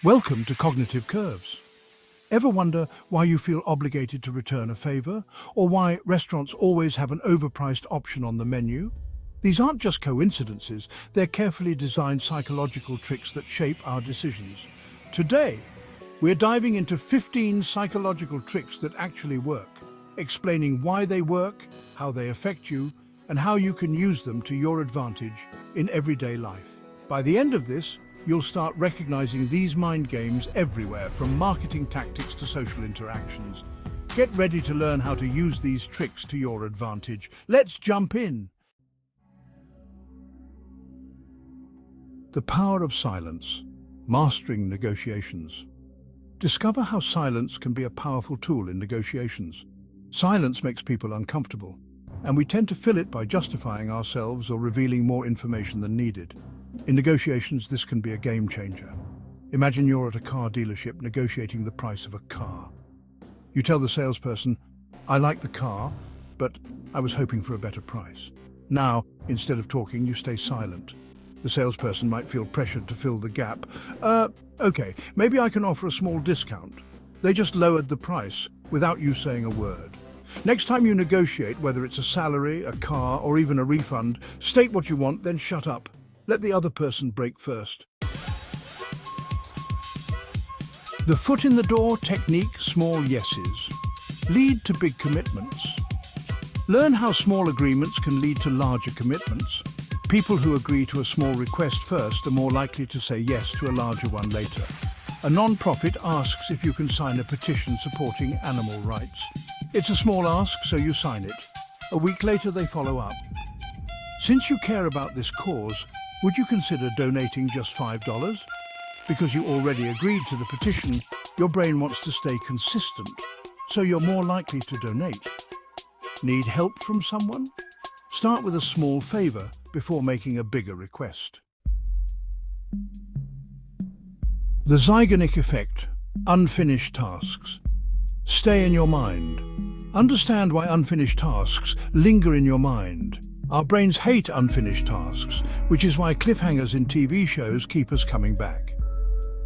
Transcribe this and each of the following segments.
Welcome to Cognitive Curves. Ever wonder why you feel obligated to return a favor, or why restaurants always have an overpriced option on the menu? These aren't just coincidences, they're carefully designed psychological tricks that shape our decisions. Today, we're diving into 15 psychological tricks that actually work, explaining why they work, how they affect you, and how you can use them to your advantage in everyday life. By the end of this, you'll start recognizing these mind games everywhere, from marketing tactics to social interactions. Get ready to learn how to use these tricks to your advantage. Let's jump in. The power of silence, mastering negotiations. Discover how silence can be a powerful tool in negotiations. Silence makes people uncomfortable, and we tend to fill it by justifying ourselves or revealing more information than needed. In negotiations, this can be a game changer. Imagine you're at a car dealership negotiating the price of a car. You tell the salesperson, "I like the car, but I was hoping for a better price." Now, instead of talking, you stay silent. The salesperson might feel pressured to fill the gap. Okay, maybe I can offer a small discount." They just lowered the price without you saying a word. Next time you negotiate, whether it's a salary, a car, or even a refund, state what you want, then shut up. Let the other person break first. The foot in the door technique, small yeses, lead to big commitments. Learn how small agreements can lead to larger commitments. People who agree to a small request first are more likely to say yes to a larger one later. A non-profit asks if you can sign a petition supporting animal rights. It's a small ask, so you sign it. A week later, they follow up. Since you care about this cause, would you consider donating just $5? Because you already agreed to the petition, your brain wants to stay consistent, so you're more likely to donate. Need help from someone? Start with a small favor before making a bigger request. The Zeigarnik Effect, unfinished tasks. Stay in your mind. Understand why unfinished tasks linger in your mind. Our brains hate unfinished tasks, which is why cliffhangers in TV shows keep us coming back.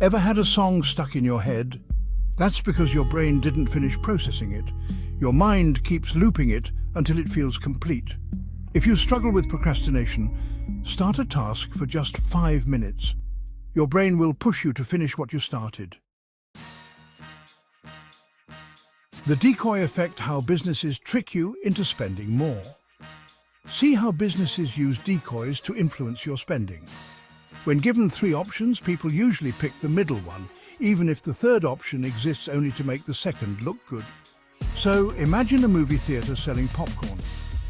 Ever had a song stuck in your head? That's because your brain didn't finish processing it. Your mind keeps looping it until it feels complete. If you struggle with procrastination, start a task for just 5 minutes. Your brain will push you to finish what you started. The Decoy Effect, how businesses trick you into spending more. See how businesses use decoys to influence your spending. When given 3 options, people usually pick the middle one, even if the third option exists only to make the second look good. So imagine a movie theater selling popcorn.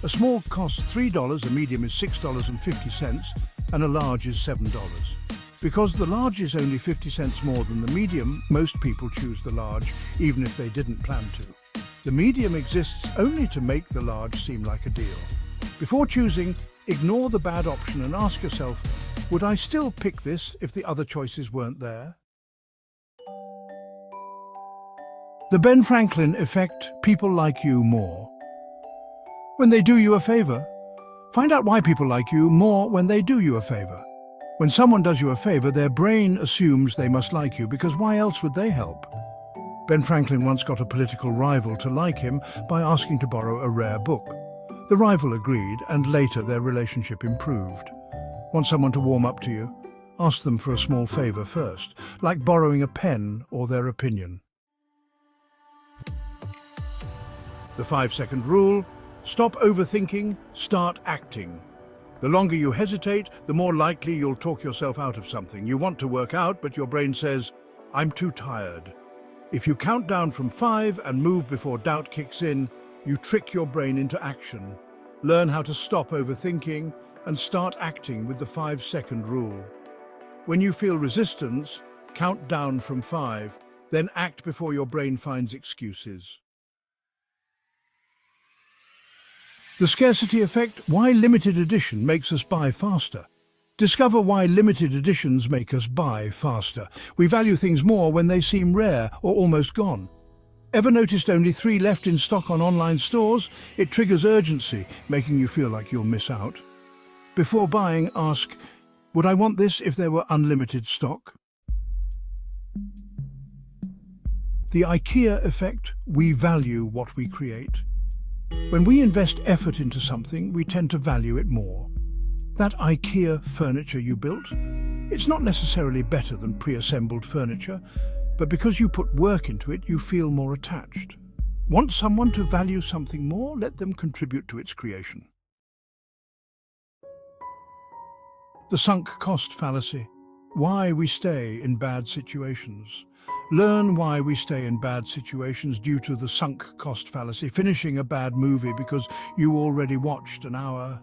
A small costs $3, a medium is $6.50, and a large is $7. Because the large is only 50 cents more than the medium, most people choose the large, even if they didn't plan to. The medium exists only to make the large seem like a deal. Before choosing, ignore the bad option and ask yourself, would I still pick this if the other choices weren't there? The Ben Franklin Effect, people like you more. When they do you a favor, find out why people like you more when they do you a favor. When someone does you a favor, their brain assumes they must like you, because why else would they help? Ben Franklin once got a political rival to like him by asking to borrow a rare book. The rival agreed, and later their relationship improved. Want someone to warm up to you? Ask them for a small favor first, like borrowing a pen or their opinion. The 5-second rule: stop overthinking, start acting. The longer you hesitate, the more likely you'll talk yourself out of something. You want to work out, but your brain says, "I'm too tired." If you count down from 5 and move before doubt kicks in, you trick your brain into action. Learn how to stop overthinking and start acting with the 5-second rule. When you feel resistance, count down from 5, then act before your brain finds excuses. The Scarcity Effect, why limited edition makes us buy faster. Discover why limited editions make us buy faster. We value things more when they seem rare or almost gone. Ever noticed only 3 left in stock on online stores? It triggers urgency, making you feel like you'll miss out. Before buying, ask, would I want this if there were unlimited stock? The IKEA effect: we value what we create. When we invest effort into something, we tend to value it more. That IKEA furniture you built, it's not necessarily better than pre-assembled furniture, but because you put work into it, you feel more attached. Want someone to value something more? Let them contribute to its creation. The sunk cost fallacy: why we stay in bad situations. Learn why we stay in bad situations due to the sunk cost fallacy. Finishing a bad movie because you already watched an hour.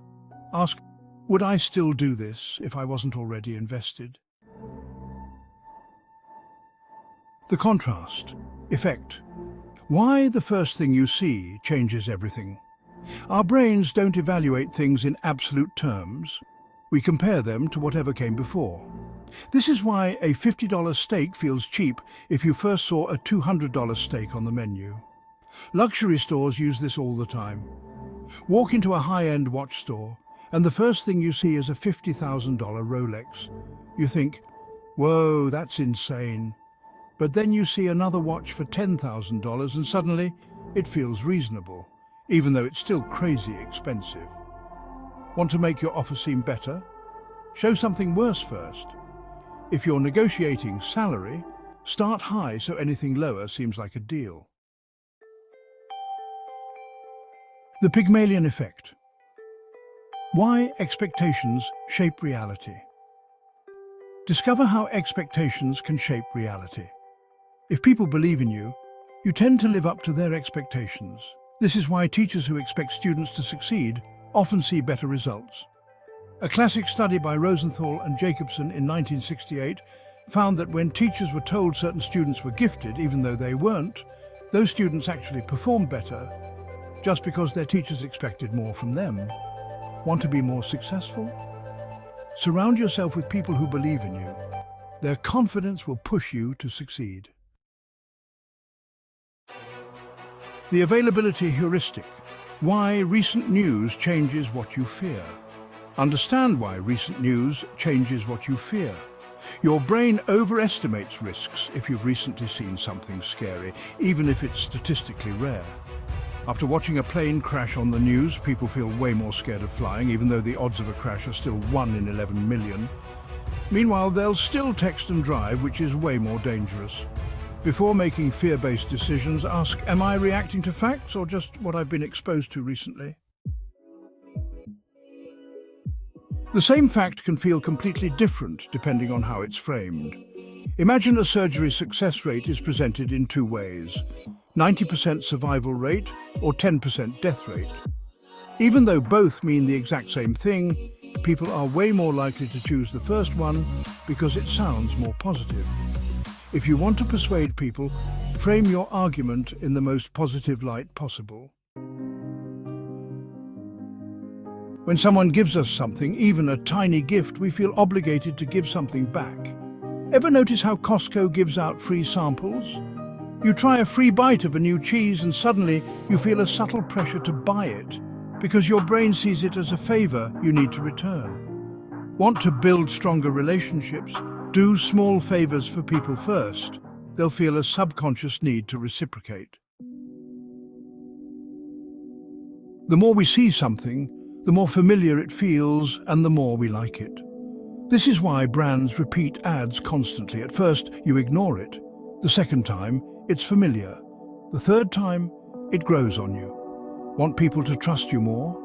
Ask, would I still do this if I wasn't already invested? The contrast effect: why the first thing you see changes everything. Our brains don't evaluate things in absolute terms. We compare them to whatever came before. This is why a $50 steak feels cheap if you first saw a $200 steak on the menu. Luxury stores use this all the time. Walk into a high-end watch store, and the first thing you see is a $50,000 Rolex. You think, whoa, that's insane. But then you see another watch for $10,000 and suddenly it feels reasonable, even though it's still crazy expensive. Want to make your offer seem better? Show something worse first. If you're negotiating salary, start high so anything lower seems like a deal. The Pygmalion Effect: why expectations shape reality. Discover how expectations can shape reality. If people believe in you, you tend to live up to their expectations. This is why teachers who expect students to succeed often see better results. A classic study by Rosenthal and Jacobson in 1968 found that when teachers were told certain students were gifted, even though they weren't, those students actually performed better, just because their teachers expected more from them. Want to be more successful? Surround yourself with people who believe in you. Their confidence will push you to succeed. The availability heuristic: why recent news changes what you fear. Understand why recent news changes what you fear. Your brain overestimates risks if you've recently seen something scary, even if it's statistically rare. After watching a plane crash on the news, people feel way more scared of flying, even though the odds of a crash are still 1 in 11 million. Meanwhile, they'll still text and drive, which is way more dangerous. Before making fear-based decisions, ask, am I reacting to facts or just what I've been exposed to recently? The same fact can feel completely different depending on how it's framed. Imagine a surgery success rate is presented in two ways: 90% survival rate or 10% death rate. Even though both mean the exact same thing, people are way more likely to choose the first one because it sounds more positive. If you want to persuade people, frame your argument in the most positive light possible. When someone gives us something, even a tiny gift, we feel obligated to give something back. Ever notice how Costco gives out free samples? You try a free bite of a new cheese and suddenly you feel a subtle pressure to buy it because your brain sees it as a favor you need to return. Want to build stronger relationships? Do small favors for people first. They'll feel a subconscious need to reciprocate. The more we see something, the more familiar it feels and the more we like it. This is why brands repeat ads constantly. At first, you ignore it. The second time, it's familiar. The third time, it grows on you. Want people to trust you more?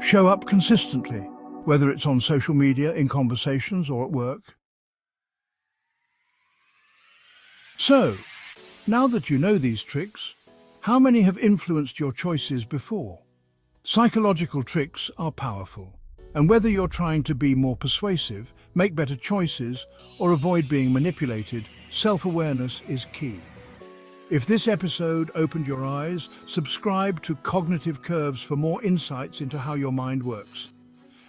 Show up consistently, whether it's on social media, in conversations, or at work. So, now that you know these tricks, how many have influenced your choices before? Psychological tricks are powerful, and whether you're trying to be more persuasive, make better choices, or avoid being manipulated, self-awareness is key. If this episode opened your eyes, subscribe to Cognitive Curves for more insights into how your mind works.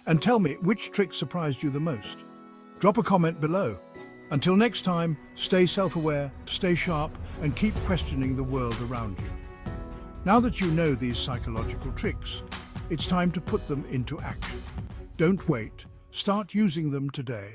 And tell me which trick surprised you the most. Drop a comment below. Until next time, stay self-aware, stay sharp, and keep questioning the world around you. Now that you know these psychological tricks, it's time to put them into action. Don't wait. Start using them today.